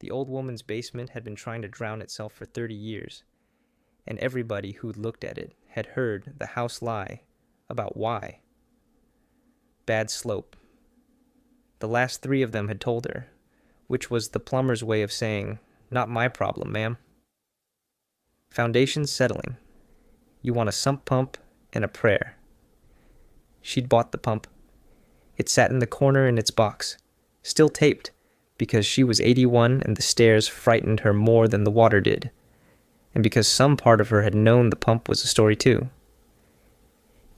The old woman's basement had been trying to drown itself for 30 years, and everybody who'd looked at it had heard the house lie about why. Bad slope. The last 3 of them had told her, which was the plumber's way of saying, "Not my problem, ma'am." Foundations settling. You want a sump pump and a prayer. She'd bought the pump. It sat in the corner in its box, still taped, because she was 81 and the stairs frightened her more than the water did, and because some part of her had known the pump was a story too.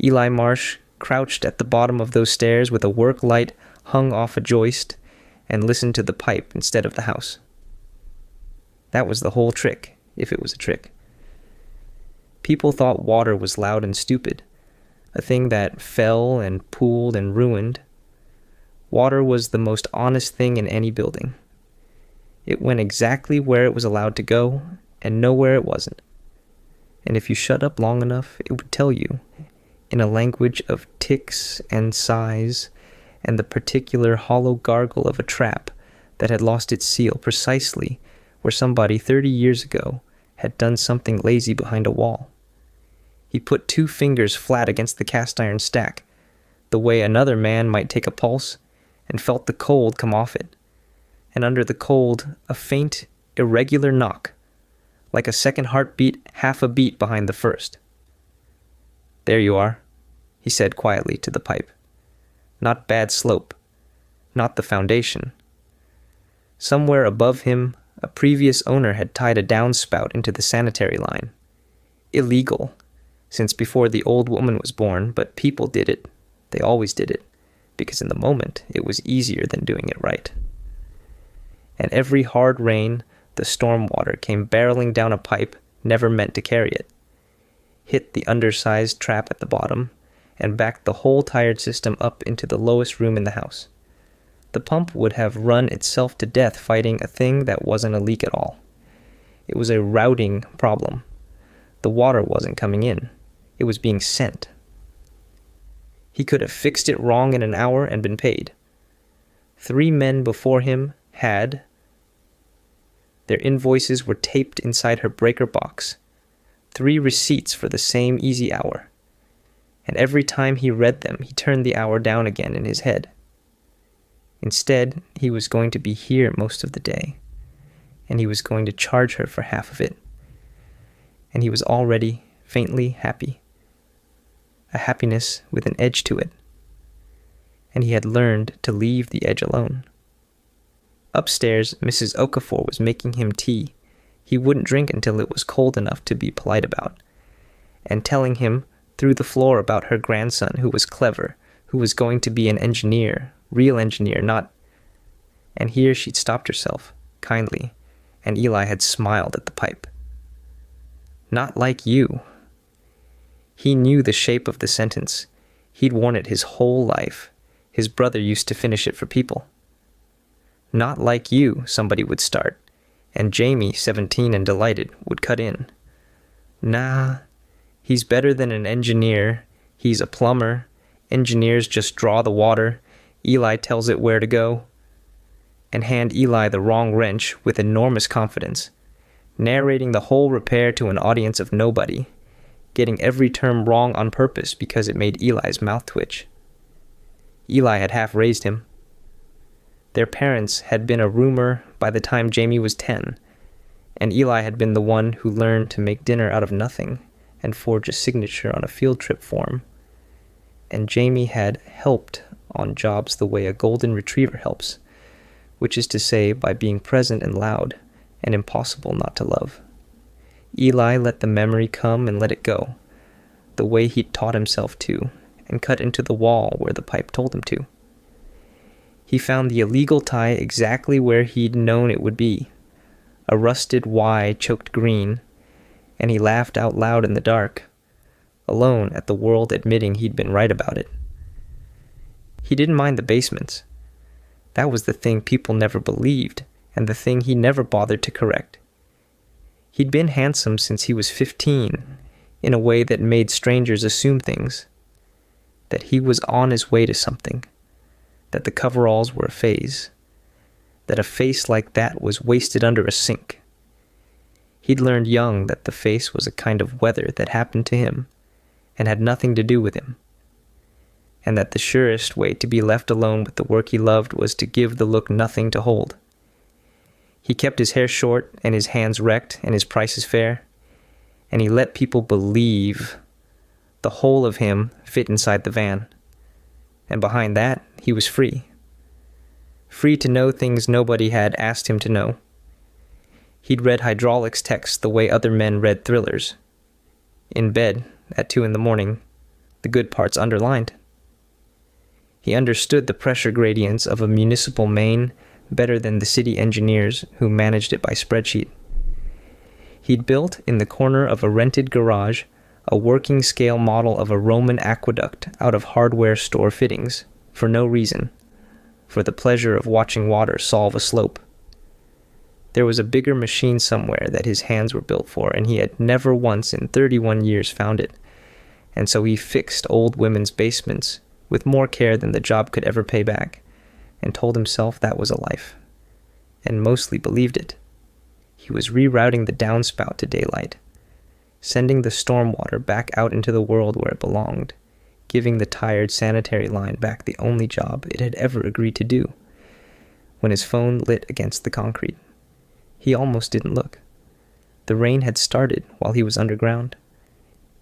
Eli Marsh crouched at the bottom of those stairs with a work light hung off a joist and listened to the pipe instead of the house. That was the whole trick, if it was a trick. People thought water was loud and stupid, a thing that fell and pooled and ruined. Water was the most honest thing in any building. It went exactly where it was allowed to go, and nowhere it wasn't. And if you shut up long enough, it would tell you, in a language of ticks and sighs, and the particular hollow gargle of a trap that had lost its seal precisely where somebody 30 years ago had done something lazy behind a wall. He put 2 fingers flat against the cast iron stack, the way another man might take a pulse, and felt the cold come off it, and under the cold a faint, irregular knock, like a second heartbeat half a beat behind the first. "There you are," he said quietly to the pipe. Not bad slope, not the foundation. Somewhere above him, a previous owner had tied a downspout into the sanitary line. Illegal, since before the old woman was born, but people did it. They always did it, because in the moment it was easier than doing it right. And every hard rain, the storm water came barreling down a pipe never meant to carry it, hit the undersized trap at the bottom, and backed the whole tired system up into the lowest room in the house. The pump would have run itself to death fighting a thing that wasn't a leak at all. It was a routing problem. The water wasn't coming in. It was being sent. He could have fixed it wrong in an hour and been paid. 3 men before him had. Their invoices were taped inside her breaker box. 3 receipts for the same easy hour. And every time he read them, he turned the hour down again in his head. Instead, he was going to be here most of the day, and he was going to charge her for half of it. And he was already faintly happy, a happiness with an edge to it. And he had learned to leave the edge alone. Upstairs, Mrs. Okafor was making him tea. He wouldn't drink until it was cold enough to be polite about, and telling him through the floor about her grandson who was clever, who was going to be an engineer, real engineer, not... And here she'd stopped herself, kindly, and Eli had smiled at the pipe. "Not like you." He knew the shape of the sentence. He'd worn it his whole life. His brother used to finish it for people. "Not like you," somebody would start, and Jamie, 17 and delighted, would cut in. "Nah, he's better than an engineer. He's a plumber. Engineers just draw the water. Eli tells it where to go." And hand Eli the wrong wrench with enormous confidence, narrating the whole repair to an audience of nobody, getting every term wrong on purpose because it made Eli's mouth twitch. Eli had half raised him. Their parents had been a rumor by the time Jamie was 10, and Eli had been the one who learned to make dinner out of nothing and forge a signature on a field trip form. And Jamie had helped on jobs the way a golden retriever helps, which is to say by being present and loud and impossible not to love. Eli let the memory come and let it go, the way he'd taught himself to, and cut into the wall where the pipe told him to. He found the illegal tie exactly where he'd known it would be, a rusted Y choked green, and he laughed out loud in the dark, alone at the world admitting he'd been right about it. He didn't mind the basements. That was the thing people never believed, and the thing he never bothered to correct. He'd been handsome since he was 15, in a way that made strangers assume things, that he was on his way to something, that the coveralls were a phase, that a face like that was wasted under a sink. He'd learned young that the face was a kind of weather that happened to him and had nothing to do with him, and that the surest way to be left alone with the work he loved was to give the look nothing to hold. He kept his hair short and his hands wrecked and his prices fair, and he let people believe the whole of him fit inside the van. And behind that, he was free. Free to know things nobody had asked him to know. He'd read hydraulics texts the way other men read thrillers. In bed, at 2 a.m, the good parts underlined. He understood the pressure gradients of a municipal main better than the city engineers who managed it by spreadsheet. He'd built, in the corner of a rented garage, a working-scale model of a Roman aqueduct out of hardware store fittings, for no reason, for the pleasure of watching water solve a slope. There was a bigger machine somewhere that his hands were built for, and he had never once in 31 years found it, and so he fixed old women's basements with more care than the job could ever pay back, and told himself that was a life, and mostly believed it. He was rerouting the downspout to daylight, sending the storm water back out into the world where it belonged, giving the tired sanitary line back the only job it had ever agreed to do. When his phone lit against the concrete, he almost didn't look. The rain had started while he was underground.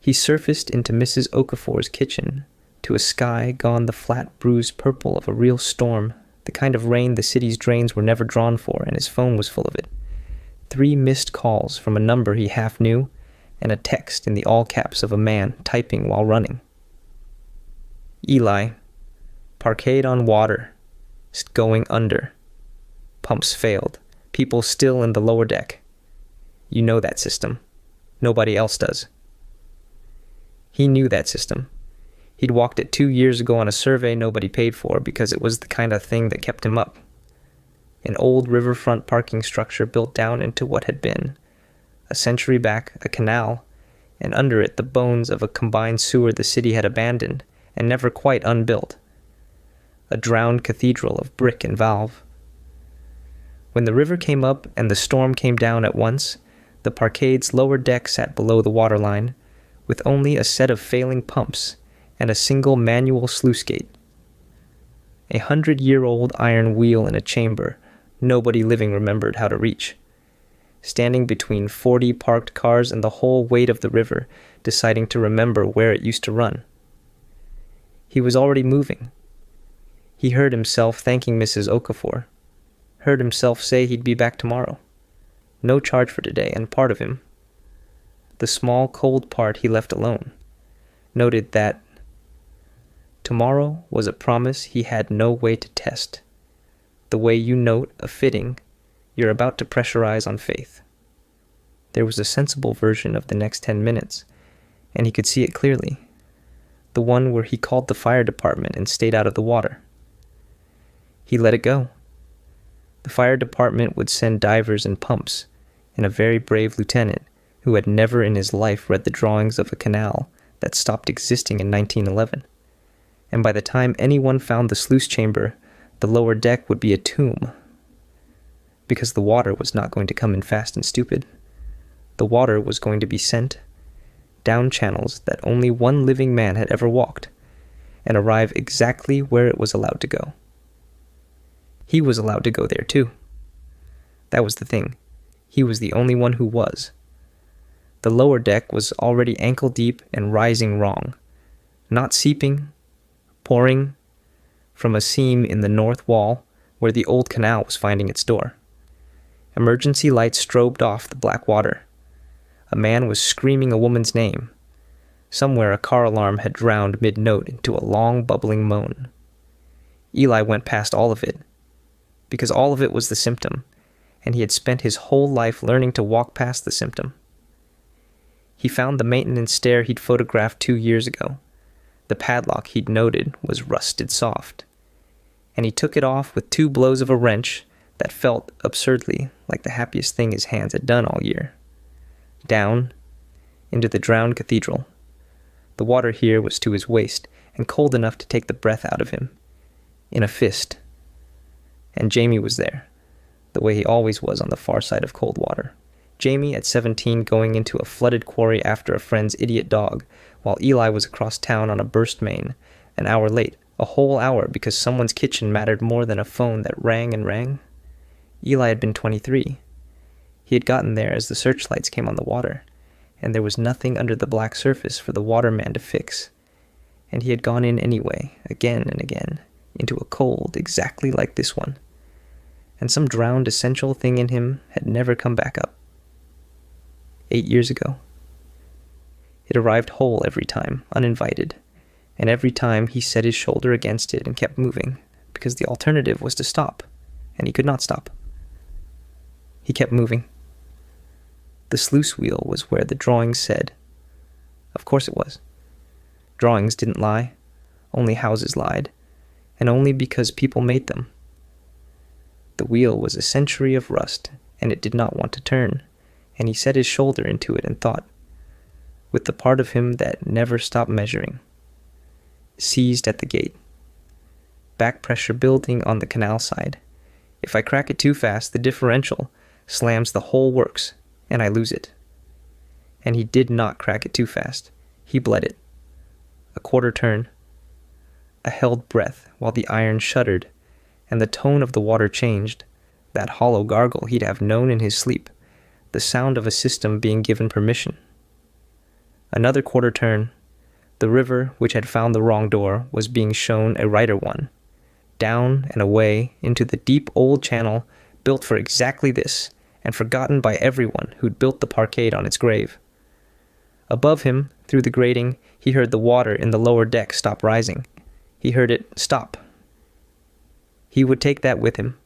He surfaced into Mrs. Okafor's kitchen, to a sky gone the flat bruised purple of a real storm, the kind of rain the city's drains were never drawn for, and his phone was full of it. 3 missed calls from a number he half knew, and a text in the all caps of a man typing while running. Eli, parkade on water, going under. Pumps failed. People still in the lower deck. You know that system. Nobody else does. He knew that system. He'd walked it 2 years ago on a survey nobody paid for because it was the kind of thing that kept him up. An old riverfront parking structure built down into what had been, a century back, a canal, and under it the bones of a combined sewer the city had abandoned and never quite unbuilt. A drowned cathedral of brick and valve. When the river came up and the storm came down at once, the parkade's lower deck sat below the waterline, with only a set of failing pumps and a single manual sluice gate. 100-year-old iron wheel in a chamber nobody living remembered how to reach, standing between 40 parked cars and the whole weight of the river, deciding to remember where it used to run. He was already moving. He heard himself thanking Mrs. Okafor, heard himself say he'd be back tomorrow. No charge for today, and part of him, the small cold part he left alone, noted that tomorrow was a promise he had no way to test, the way you note a fitting you're about to pressurize on faith. There was a sensible version of the next 10 minutes, and he could see it clearly, the one where he called the fire department and stayed out of the water. He let it go. The fire department would send divers and pumps, and a very brave lieutenant who had never in his life read the drawings of a canal that stopped existing in 1911. And by the time anyone found the sluice chamber, the lower deck would be a tomb. Because the water was not going to come in fast and stupid. The water was going to be sent down channels that only one living man had ever walked, and arrive exactly where it was allowed to go. He was allowed to go there too. That was the thing. He was the only one who was. The lower deck was already ankle deep and rising wrong, not seeping, pouring from a seam in the north wall where the old canal was finding its door. Emergency lights strobed off the black water. A man was screaming a woman's name. Somewhere a car alarm had drowned mid-note into a long bubbling moan. Eli went past all of it, because all of it was the symptom, and he had spent his whole life learning to walk past the symptom. He found the maintenance stair he'd photographed 2 years ago. The padlock he'd noted was rusted soft, and he took it off with 2 blows of a wrench that felt absurdly like the happiest thing his hands had done all year. Down into the drowned cathedral. The water here was to his waist and cold enough to take the breath out of him. In a fist. And Jamie was there, the way he always was on the far side of cold water. Jamie, at 17, going into a flooded quarry after a friend's idiot dog, while Eli was across town on a burst main, an hour late, a whole hour because someone's kitchen mattered more than a phone that rang and rang. Eli had been 23. He had gotten there as the searchlights came on the water, and there was nothing under the black surface for the waterman to fix. And he had gone in anyway, again and again, into a cold exactly like this one. And some drowned essential thing in him had never come back up. 8 years ago. It arrived whole every time, uninvited, and every time he set his shoulder against it and kept moving, because the alternative was to stop, and he could not stop. He kept moving. The sluice wheel was where the drawings said. Of course it was. Drawings didn't lie, only houses lied, and only because people made them. The wheel was a century of rust, and it did not want to turn, and he set his shoulder into it and thought, with the part of him that never stopped measuring. Seized at the gate. Back pressure building on the canal side. If I crack it too fast, the differential slams the whole works, and I lose it. And he did not crack it too fast. He bled it. A quarter turn. A held breath while the iron shuddered, and the tone of the water changed, that hollow gargle he'd have known in his sleep, the sound of a system being given permission. Another quarter turn. The river, which had found the wrong door, was being shown a righter one, down and away into the deep old channel built for exactly this, and forgotten by everyone who'd built the parkade on its grave. Above him, through the grating, he heard the water in the lower deck stop rising. He heard it stop. He would take that with him.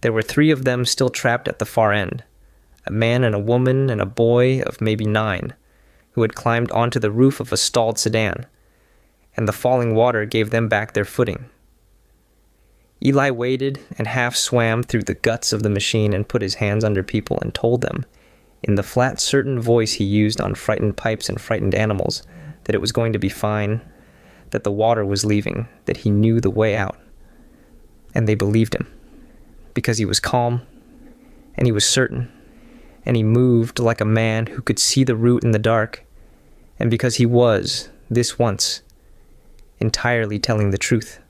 There were 3 of them still trapped at the far end, a man and a woman and a boy of maybe 9, who had climbed onto the roof of a stalled sedan, and the falling water gave them back their footing. Eli waded and half swam through the guts of the machine and put his hands under people and told them, in the flat, certain voice he used on frightened pipes and frightened animals, that it was going to be fine, that the water was leaving, that he knew the way out. And they believed him, because he was calm, and he was certain, and he moved like a man who could see the route in the dark, and because he was, this once, entirely telling the truth.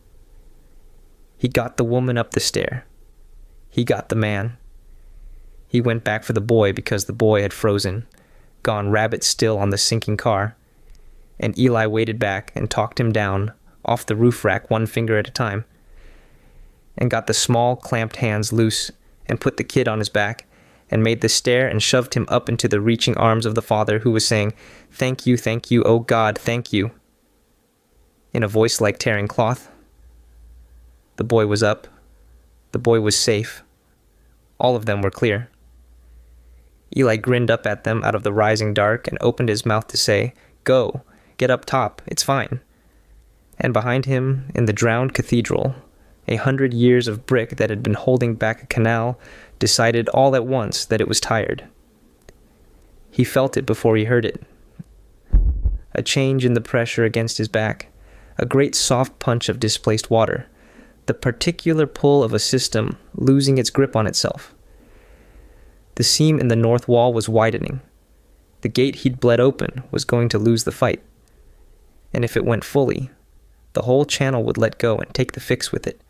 He got the woman up the stair. He got the man. He went back for the boy because the boy had frozen, gone rabbit still on the sinking car, and Eli waded back and talked him down, off the roof rack 1 finger at a time, and got the small clamped hands loose and put the kid on his back and made the stair and shoved him up into the reaching arms of the father who was saying, thank you, oh God, thank you," in a voice like tearing cloth. The boy was up. The boy was safe. All of them were clear. Eli grinned up at them out of the rising dark and opened his mouth to say, "Go, get up top, it's fine." And behind him, in the drowned cathedral, 100 years of brick that had been holding back a canal decided all at once that it was tired. He felt it before he heard it. A change in the pressure against his back, a great soft punch of displaced water, the particular pull of a system losing its grip on itself. The seam in the north wall was widening. The gate he'd bled open was going to lose the fight. And if it went fully, the whole channel would let go and take the fix with it.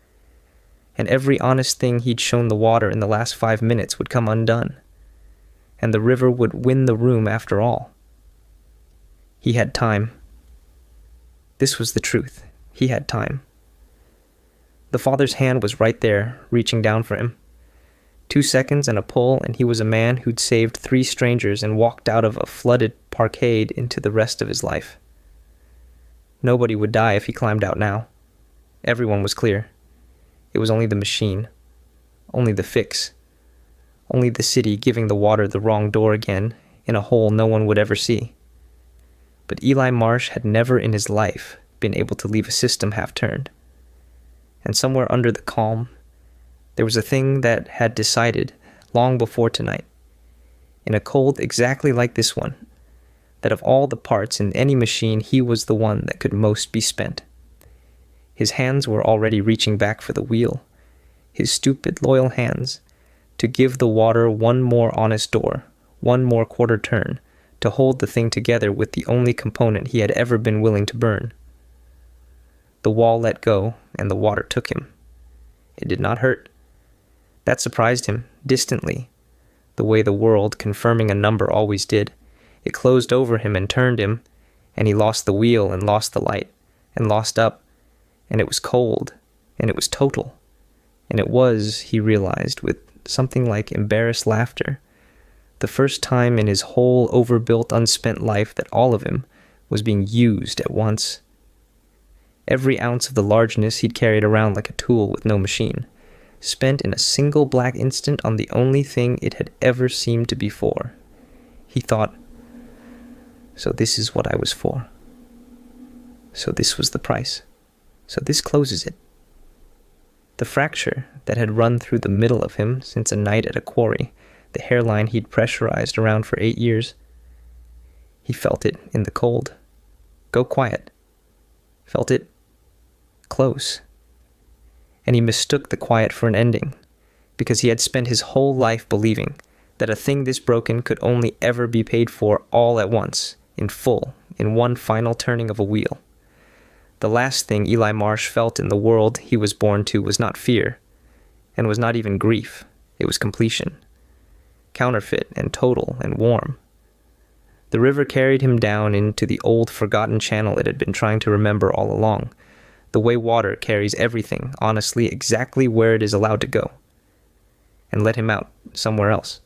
And every honest thing he'd shown the water in the last 5 minutes would come undone. And the river would win the room after all. He had time. This was the truth. He had time. The father's hand was right there, reaching down for him. 2 seconds and a pull, and he was a man who'd saved 3 strangers and walked out of a flooded parkade into the rest of his life. Nobody would die if he climbed out now. Everyone was clear. It was only the machine. Only the fix. Only the city giving the water the wrong door again, in a hole no one would ever see. But Eli Marsh had never in his life been able to leave a system half-turned. And somewhere under the calm, there was a thing that had decided, long before tonight, in a cold exactly like this one, that of all the parts in any machine he was the one that could most be spent. His hands were already reaching back for the wheel. his stupid, loyal hands, to give the water one more honest door, one more quarter turn, to hold the thing together with the only component he had ever been willing to burn. The wall let go, and the water took him. It did not hurt. That surprised him, distantly, the way the world, confirming a number, always did. It closed over him and turned him, and he lost the wheel and lost the light, and lost up, and it was cold, and it was total. And it was, he realized, with something like embarrassed laughter, the first time in his whole overbuilt, unspent life that all of him was being used at once. Every ounce of the largeness he'd carried around like a tool with no machine, spent in a single black instant on the only thing it had ever seemed to be for. He thought, so this is what I was for. So this was the price. So this closes it. The fracture that had run through the middle of him since a night at a quarry, the hairline he'd pressurized around for 8 years. He felt it in the cold. Go quiet. Felt it close. And he mistook the quiet for an ending, because he had spent his whole life believing that a thing this broken could only ever be paid for all at once, in full, in one final turning of a wheel. The last thing Eli Marsh felt in the world he was born to was not fear, and was not even grief. It was completion. Counterfeit and total and warm. The river carried him down into the old forgotten channel it had been trying to remember all along, the way water carries everything honestly exactly where it is allowed to go, and let him out somewhere else.